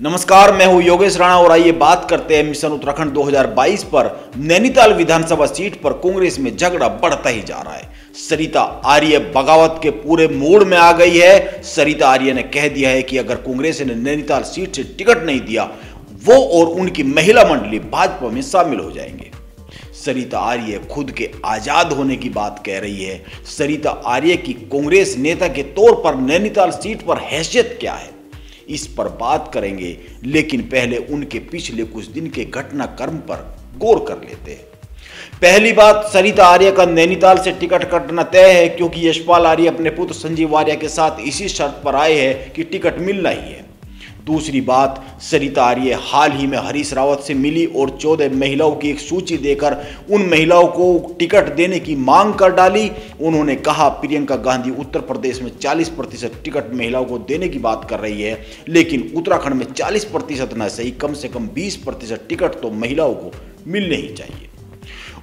नमस्कार, मैं हूं योगेश राणा और आइए बात करते हैं मिशन उत्तराखंड 2022 पर। नैनीताल विधानसभा सीट पर कांग्रेस में झगड़ा बढ़ता ही जा रहा है। सरिता आर्य बगावत के पूरे मूड में आ गई है। सरिता आर्य ने कह दिया है कि अगर कांग्रेस ने नैनीताल सीट से टिकट नहीं दिया, वो और उनकी महिला मंडली भाजपा में शामिल हो जाएंगे। सरिता आर्य खुद के आजाद होने की बात कह रही है। सरिता आर्य की कांग्रेस नेता के तौर पर नैनीताल सीट पर हैसियत क्या है, इस पर बात करेंगे, लेकिन पहले उनके पिछले कुछ दिन के घटनाक्रम पर गौर कर लेते हैं। पहली बात, सरिता आर्य का नैनीताल से टिकट कटना तय है, क्योंकि यशपाल आर्य अपने पुत्र संजीव आर्य के साथ इसी शर्त पर आए हैं कि टिकट मिलना ही है। दूसरी बात, सरिता आर्य हाल ही में हरीश रावत से मिली और 14 महिलाओं की एक सूची देकर उन महिलाओं को टिकट देने की मांग कर डाली। उन्होंने कहा प्रियंका गांधी उत्तर प्रदेश में 40% टिकट महिलाओं को देने की बात कर रही है, लेकिन उत्तराखंड में 40% न सही, कम से कम 20% टिकट तो महिलाओं को मिलने ही चाहिए।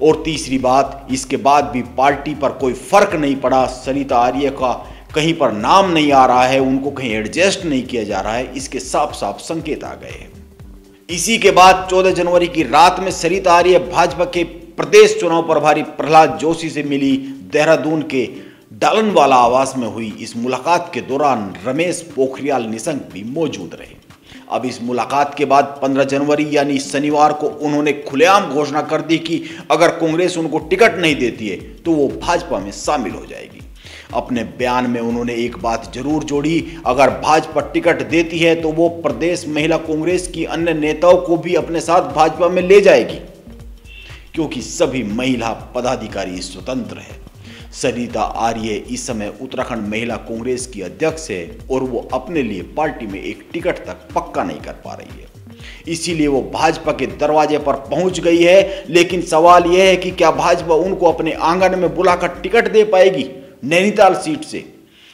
और तीसरी बात, इसके बाद भी पार्टी पर कोई फर्क नहीं पड़ा। सरिता आर्य का कहीं पर नाम नहीं आ रहा है, उनको कहीं एडजस्ट नहीं किया जा रहा है, इसके साफ साफ संकेत आ गए हैं। इसी के बाद 14 जनवरी की रात में सरिता आर्य भाजपा के प्रदेश चुनाव प्रभारी प्रहलाद जोशी से मिली। देहरादून के डालनवाला आवास में हुई इस मुलाकात के दौरान रमेश पोखरियाल निशंक भी मौजूद रहे। अब इस मुलाकात के बाद 15 जनवरी यानी शनिवार को उन्होंने खुलेआम घोषणा कर दी कि अगर कांग्रेस उनको टिकट नहीं देती है तो वो भाजपा में शामिल हो जाएगी। अपने बयान में उन्होंने एक बात जरूर जोड़ी, अगर भाजपा टिकट देती है तो वो प्रदेश महिला कांग्रेस की अन्य नेताओं को भी अपने साथ भाजपा में ले जाएगी, क्योंकि सभी महिला पदाधिकारी स्वतंत्र है। सरिता आर्य इस समय उत्तराखंड महिला कांग्रेस की अध्यक्ष है और वो अपने लिए पार्टी में एक टिकट तक पक्का नहीं कर पा रही है, इसीलिए वो भाजपा के दरवाजे पर पहुंच गई है। लेकिन सवाल यह है कि क्या भाजपा उनको अपने आंगन में बुलाकर टिकट दे पाएगी नैनीताल सीट से?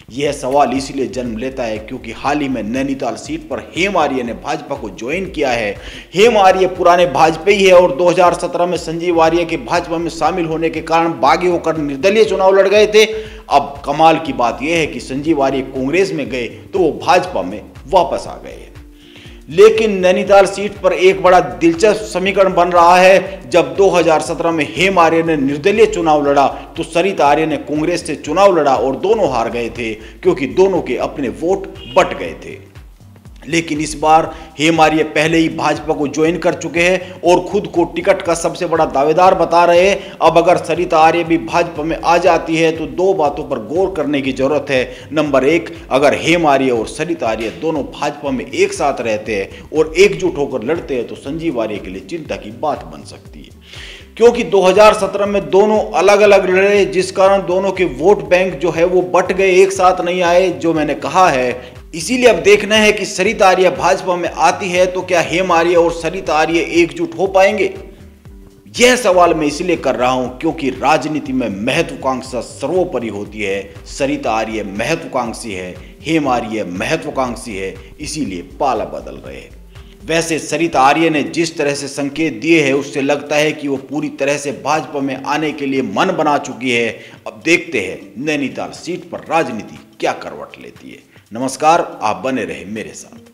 यह सवाल इसलिए जन्म लेता है क्योंकि हाल ही में नैनीताल सीट पर हेम आर्य ने भाजपा को ज्वाइन किया है। हेम आर्य पुराने भाजपाई है और 2017 में संजीव आर्य के भाजपा में शामिल होने के कारण बागी होकर निर्दलीय चुनाव लड़ गए थे। अब कमाल की बात यह है कि संजीव आर्य कांग्रेस में गए तो वो भाजपा में वापस आ गए। लेकिन नैनीताल सीट पर एक बड़ा दिलचस्प समीकरण बन रहा है। जब 2017 में हेम आर्य ने निर्दलीय चुनाव लड़ा तो सरिता आर्य ने कांग्रेस से चुनाव लड़ा और दोनों हार गए थे, क्योंकि दोनों के अपने वोट बट गए थे। लेकिन इस बार हेम आर्य पहले ही भाजपा को ज्वाइन कर चुके हैं और खुद को टिकट का सबसे बड़ा दावेदार बता रहे हैं। अब अगर सरिता आर्य भी भाजपा में आ जाती है तो दो बातों पर गौर करने की जरूरत है। नंबर एक, अगर हेम आर्य और सरिता आर्य दोनों भाजपा में एक साथ रहते हैं और एकजुट होकर लड़ते हैं तो संजीव आर्य के लिए चिंता की बात बन सकती है, क्योंकि 2017 में दोनों अलग अलग लड़े, जिस कारण दोनों के वोट बैंक जो है वो बट गए, एक साथ नहीं आए, जो मैंने कहा है। इसीलिए अब देखना है कि सरिता आर्य भाजपा में आती है तो क्या हेम आर्य और सरिता आर्य एकजुट हो पाएंगे? यह सवाल मैं इसलिए कर रहा हूं क्योंकि राजनीति में महत्वाकांक्षा सर्वोपरि होती है। सरिता आर्य महत्वाकांक्षी है, हेम आर्य महत्वाकांक्षी है, इसीलिए पाला बदल रहे हैं। वैसे सरिता आर्य ने जिस तरह से संकेत दिए हैं उससे लगता है कि वो पूरी तरह से भाजपा में आने के लिए मन बना चुकी है। अब देखते हैं नैनीताल सीट पर राजनीति क्या करवट लेती है। नमस्कार, आप बने रहे मेरे साथ।